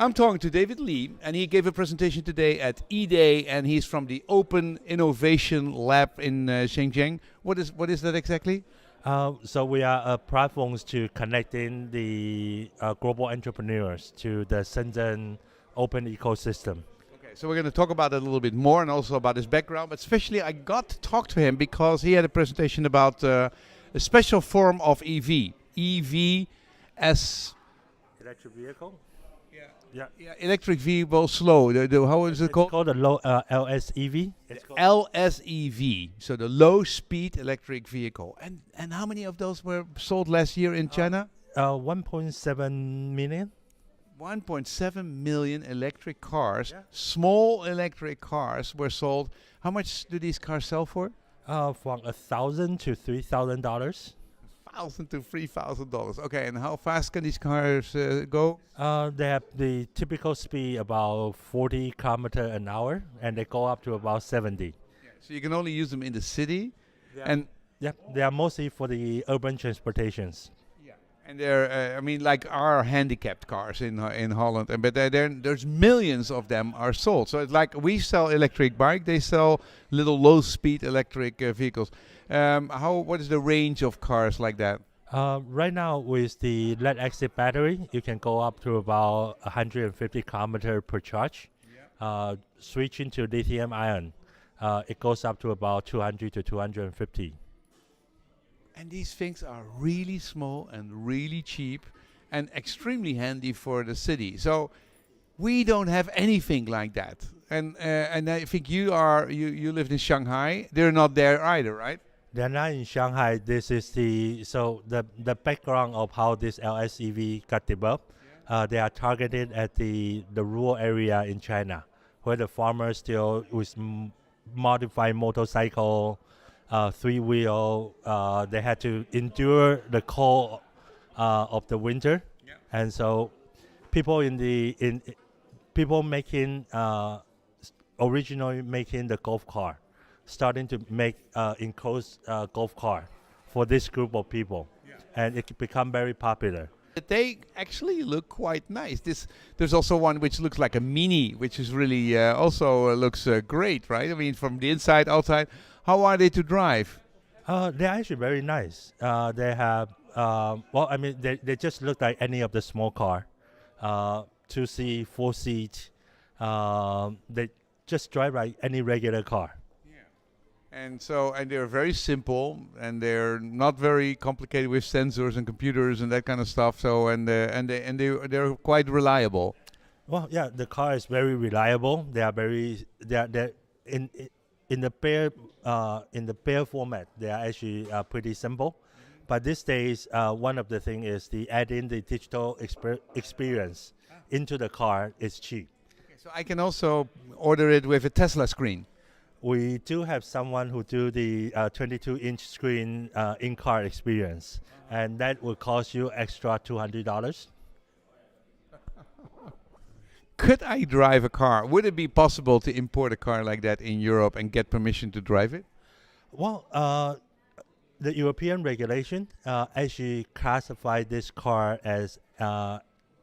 I'm talking to David Lee, and he gave a presentation today at eDay, and he's from the Open Innovation Lab in Shenzhen. What is that exactly? So we are a platforms to connecting the global entrepreneurs to the Shenzhen open ecosystem. Okay, so we're going to talk about it a little bit more, and also about his background. But especially, I got to talk to him because he had a presentation about a special form of EV. EV as Electric vehicle? yeah, electric vehicle slow. How is it It's called? called a low LSEV. It's called LSEV, so the low speed electric vehicle. And how many of those were sold last year in China? 1.7 million. 1.7 million electric cars, Yeah. small electric cars were sold. How much do these cars sell for? From $1,000 to $3,000. $1,000 to $3,000. Okay, and how fast can these cars go? They have the typical speed about 40 kilometer an hour, and they go up to about 70. So you can only use them in the city, Yeah. and Yeah, they are mostly for the urban transportations. and they're I mean, like our handicapped cars in Holland, but there's millions of them are sold. So it's like we sell electric bike, they sell little low speed electric vehicles. What is the range of cars like that? Right now, with the lead acid battery, you can go up to about 150 kilometer per charge. Switching to lithium ion, it goes up to about 200 to 250. And these things are really small and really cheap and extremely handy for the city. So we don't have anything like that. And I think you lived in Shanghai. They're not there either, right? They're not in Shanghai. This is the background of how this LSEV got developed. They are targeted at the rural area in China, where the farmers still with modified motorcycle, three-wheel. They had to endure the cold of the winter, and so people people making originally making the golf car, starting to make enclosed golf car for this group of people, and it become very popular. But they actually look quite nice. There's also one which looks like a Mini, which is really also looks great, right? I mean, from the inside, outside. How are they to drive? They're actually very nice. They have they just look like any of the small car, 2 seat, 4 seat. They just drive like any regular car. And they're very simple, and they're not very complicated with sensors and computers and that kind of stuff. So they're quite reliable. Well, yeah, the car is very reliable. They're in the bare format. They are actually pretty simple. But these days, one of the thing is the adding the digital experience into the car is cheap. So I can also order it with a Tesla screen. We do have someone who do the 22-inch screen in-car experience, and that will cost you extra $200. Could I drive a car? Would it be possible to import a car like that in Europe and get permission to drive it? Well, the European regulation actually classify this car as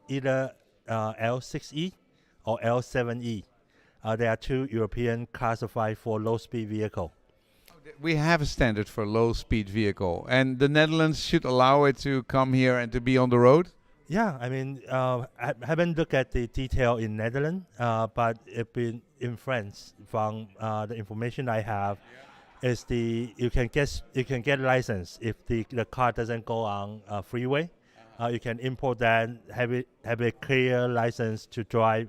either L6E or L7E. There are two European classified for low-speed vehicle. We have a standard for low-speed vehicle, and the Netherlands should allow it to come here and to be on the road. Yeah, I mean, I haven't looked at the detail in Netherlands, but it's been in France. From the information I have, is you can get a license if the car doesn't go on a freeway. You can import that, have a clear license to drive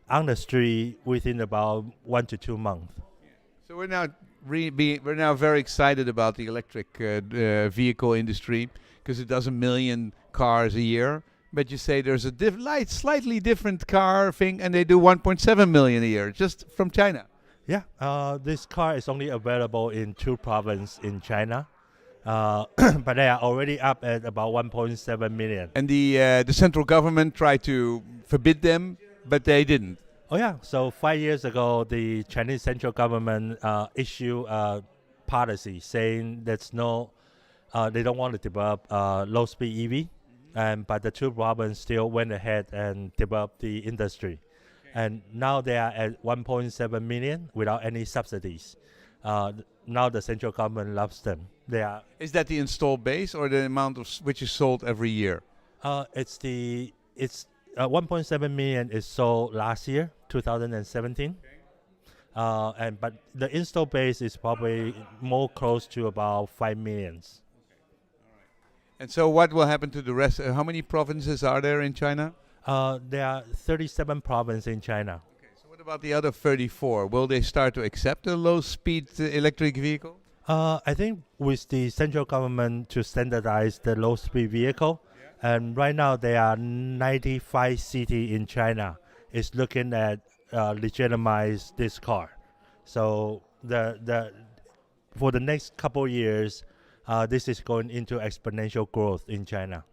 on the street within about 1 to 2 months. So we're now very excited about the electric vehicle industry because it does 1 million cars a year. But you say there's a slightly different car thing, and they do 1.7 million a year just from China. Yeah, this car is only available in 2 provinces in China, but they are already up at about 1.7 million. And the central government tried to forbid them, but they didn't. Oh yeah, so 5 years ago, the Chinese central government issued a policy saying they don't want to develop low-speed EV. and but the two provinces still went ahead and developed the industry, and now they are at 1.7 million without any subsidies. Now the central government loves them. They are. Is that the installed base or the amount of which is sold every year? It's 1.7 million is sold last year, 2017. And but the install base is probably more close to about 5 millions. And so, what will happen to the rest? How many provinces are there in China? There are 37 provinces in China. Okay, so what about the other 34? Will they start to accept a low-speed electric vehicle? I think with the central government to standardize the low-speed vehicle, and right now there are 95 cities in China is looking at legitimize this car. So for the next couple years, this is going into exponential growth in China.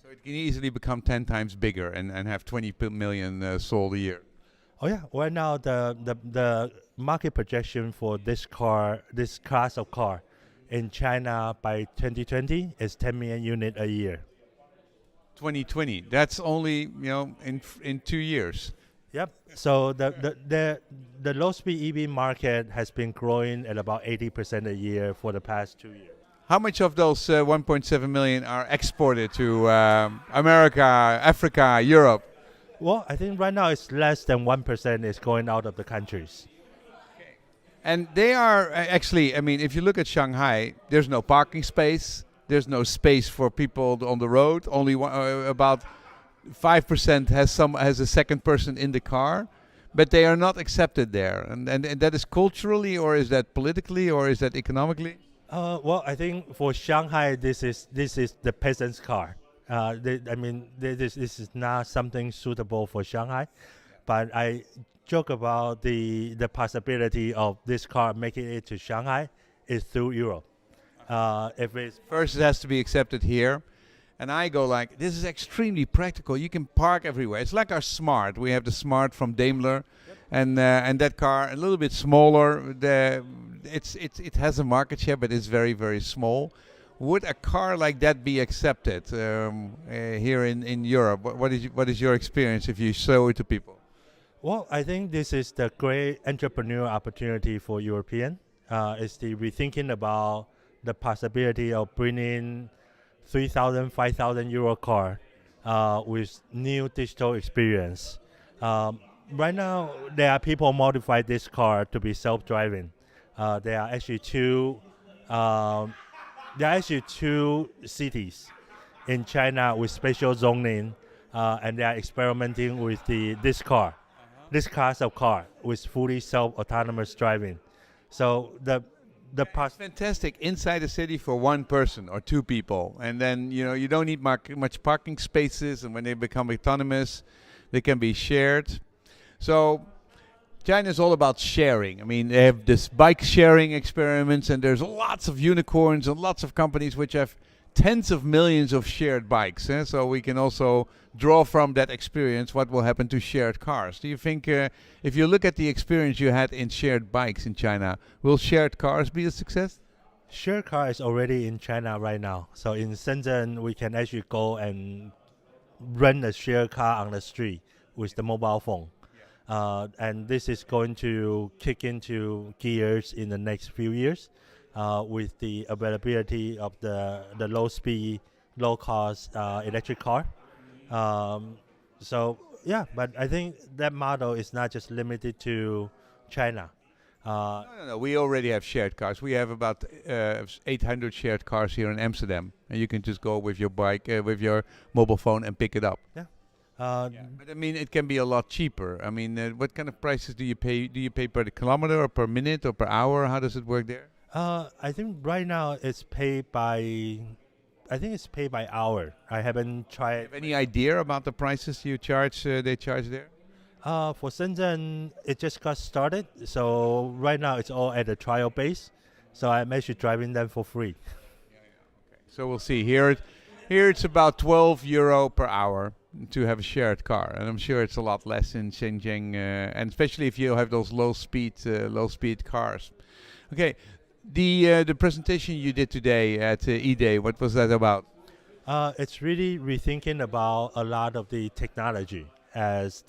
So it can easily become 10 times bigger and have 20 million sold a year. Oh yeah, right now the market projection for this class of car in China by 2020 is 10 million units a year. 2020. That's only in 2 years. Yep. So the low speed EV market has been growing at about 80% a year for the past 2 years. How much of those 1.7 million are exported to America, Africa, Europe? Well, I think right now it's less than 1% is going out of the countries. And they are actually, I mean, if you look at Shanghai, there's no parking space. There's no space for people on the road. Only about 5% has a second person in the car, but they are not accepted there. And that is culturally, or is that politically, or is that economically? Well, I think for Shanghai, this is the peasant's car. This is not something suitable for Shanghai, but I joke about the possibility of this car making it to Shanghai is through Europe. If it's First, it has to be accepted here. And I go like, this is extremely practical. You can park everywhere. It's like our Smart. We have the Smart from Daimler, and that car a little bit smaller. It has a market share, but it's very, very small. Would a car like that be accepted here in Europe? What is your experience if you show it to people? Well, I think this is the great entrepreneurial opportunity for European. It's the rethinking about the possibility of bringing 3,000, 5,000 euro car with new digital experience. Right now, there are people modify this car to be self-driving. There are actually two cities in China with special zoning, and they are experimenting with this class of car with fully self-autonomous driving. So It's fantastic inside the city for one person or two people, and then you don't need much parking spaces. And when they become autonomous, they can be shared. So China is all about sharing. I mean, they have this bike sharing experiments, and there's lots of unicorns and lots of companies which have tens of millions of shared bikes. So we can also draw from that experience what will happen to shared cars. Do you think, if you look at the experience you had in shared bikes in China, will shared cars be a success? Shared car is already in China right now. So in Shenzhen, we can actually go and rent a shared car on the street with the mobile phone. And this is going to kick into gears in the next few years with the availability of the low speed, low cost electric car. But I think that model is not just limited to China. No. We already have shared cars. We have about 800 shared cars here in Amsterdam, and you can just go with your bike, with your mobile phone, and pick it up. Yeah. But I mean, it can be a lot cheaper. I mean, what kind of prices do you pay? Do you pay per kilometer, or per minute, or per hour? How does it work there? I think right now it's paid by. I think it's paid by hour. I haven't tried. Have any idea about the prices you charge? They charge there. For Shenzhen, it just got started. So right now it's all at a trial base. So I'm actually driving them for free. Okay. So we'll see. Here it's about 12 euro per hour to have a shared car, and I'm sure it's a lot less in Shenzhen, and especially if you have those low speed cars. Okay. The presentation you did today at eDay, what was that about? It's really rethinking about a lot of the technology as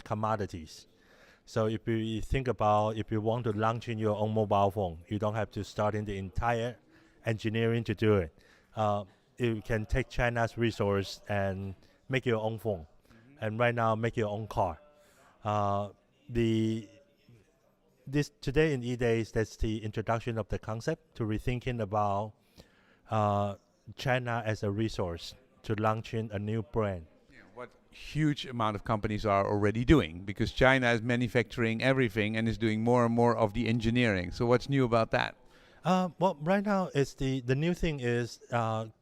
commodities. So if you think about if you want to launch in your own mobile phone, you don't have to start in the entire engineering to do it. Uh, you can take China's resource and make your own phone, and right now make your own car. Uh, the this today in E-Days, that's the introduction of the concept to rethinking about uh, China as a resource to launching a new brand. What huge amount of companies are already doing, because China is manufacturing everything and is doing more and more of the engineering. So what's new about that? Well, right now it's the new thing is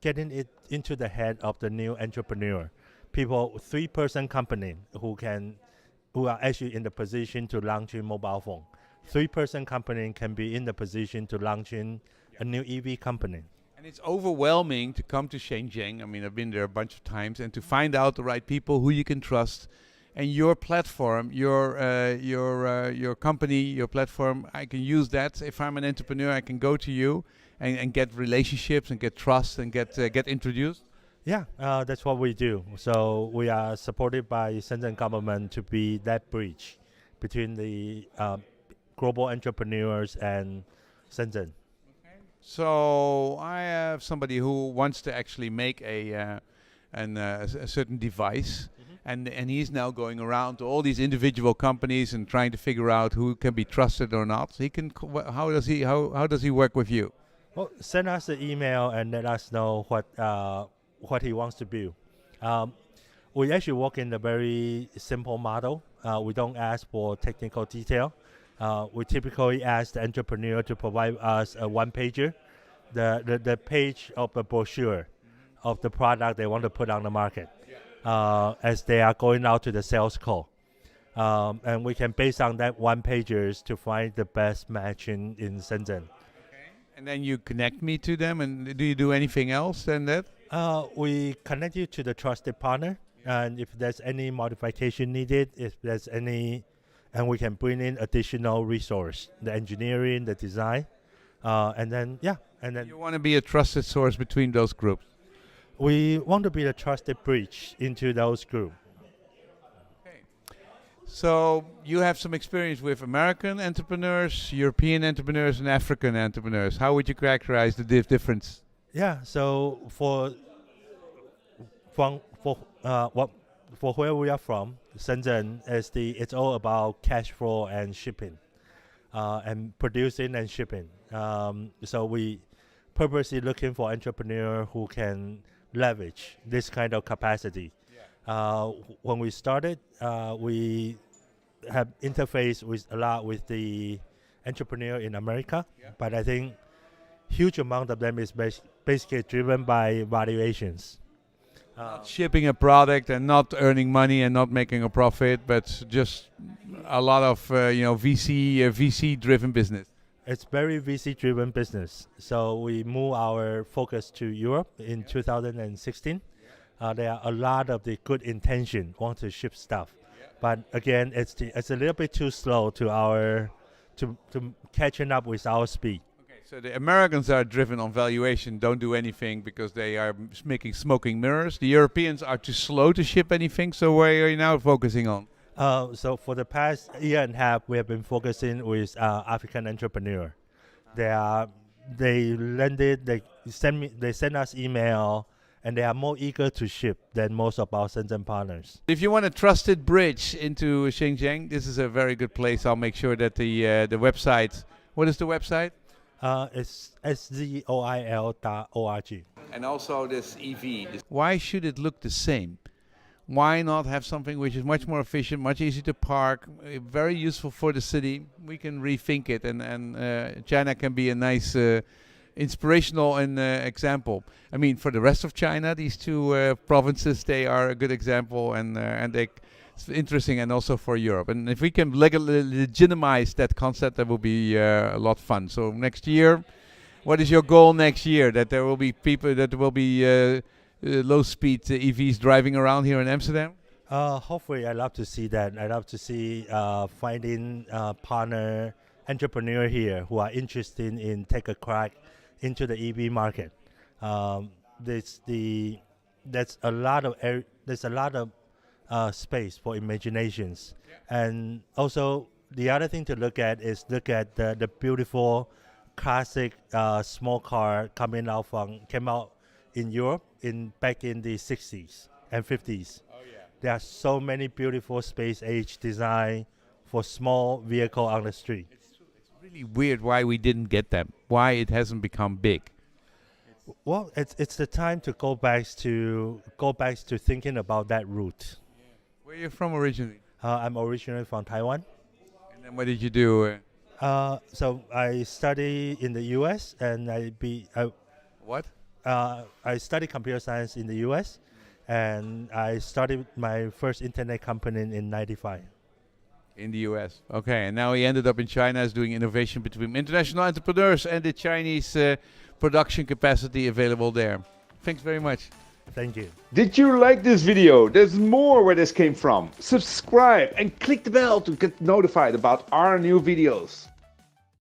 getting it into the head of the new entrepreneur, people, 3-person company who are actually in the position to launch a mobile phone. 3-person company can be in the position to launching a new EV company. And it's overwhelming to come to Shenzhen. I mean, I've been there a bunch of times, and to find out the right people who you can trust. And your platform, your company, your platform, I can use that. If I'm an entrepreneur, I can go to you and get relationships and get trust and get introduced. Yeah, that's what we do. So we are supported by Shenzhen government to be that bridge between the global entrepreneurs and Shenzhen. So I have somebody who wants to actually make a certain device, and he's now going around to all these individual companies and trying to figure out who can be trusted or not. He can. How does he work with you? Well, send us an email and let us know what he wants to build. We actually work in a very simple model. We don't ask for technical detail. We typically ask the entrepreneur to provide us a one-pager, the page of the brochure of the product they want to put on the market, as they are going out to the sales call. And we can, based on that one-pagers, to find the best match in Shenzhen. And then you connect me to them. And do you do anything else than that? We connect you to the trusted partner, and if there's any modification needed, and we can bring in additional resource, the engineering, the design, and then You want to be a trusted source between those groups. we want to be the trusted bridge into those groups. So you have some experience with American entrepreneurs, European entrepreneurs, and African entrepreneurs. How would you characterize the difference? Yeah. So for where we are from, Shenzhen it's all about cash flow and shipping, and producing and shipping. So we purposely looking for entrepreneur who can leverage this kind of capacity. When we started, we have interfaced with a lot with the entrepreneur in America, but I think huge amount of them is basically driven by valuations. Shipping a product and not earning money and not making a profit, but just a lot of VC driven business. It's very VC driven business. So we move our focus to Europe in 2016. There are a lot of the good intention want to ship stuff, but again, it's a little bit too slow to catching up with our speed. So the Americans are driven on valuation, don't do anything because they are making smoking mirrors. The Europeans are too slow to ship anything. So where are you now focusing on? So for the past year and a half, we have been focusing with African entrepreneur. They send us email, and they are more eager to ship than most of our Shenzhen partners. If you want a trusted bridge into Shenzhen, this is a very good place. I'll make sure that the website. What is the website? It's szoil.org. And also this EV. Why should it look the same? Why not have something which is much more efficient, much easier to park, very useful for the city? We can rethink it, and China can be a nice, inspirational example. I mean, for the rest of China, these two provinces, they are a good example, and it's interesting, and also for Europe. And if we can legitimize that concept, that will be a lot of fun. So next year, what is your goal next year? That there will be people, that there will be low-speed EVs driving around here in Amsterdam? Hopefully, I love to see that. I love to see finding partner entrepreneur here who are interested in take a crack into the EV market. there's a lot of space for imaginations, and also the other thing to look at is the beautiful classic small car came out in Europe back in the 60s and 50s. Oh yeah. There are so many beautiful space age design for small vehicle on the street. It's really weird why we didn't get them. Why it hasn't become big. Well, it's the time to go back to thinking about that route. Where are you from originally? I'm originally from Taiwan. And then what did you do? So I study in the U.S. and What? I studied computer science in the U.S. and I started my first internet company in '95. In the US. Okay, and now he ended up in China as doing innovation between international entrepreneurs and the Chinese production capacity available there. Thanks very much. Thank you. Did you like this video? There's more where this came from. Subscribe and click the bell to get notified about our new videos.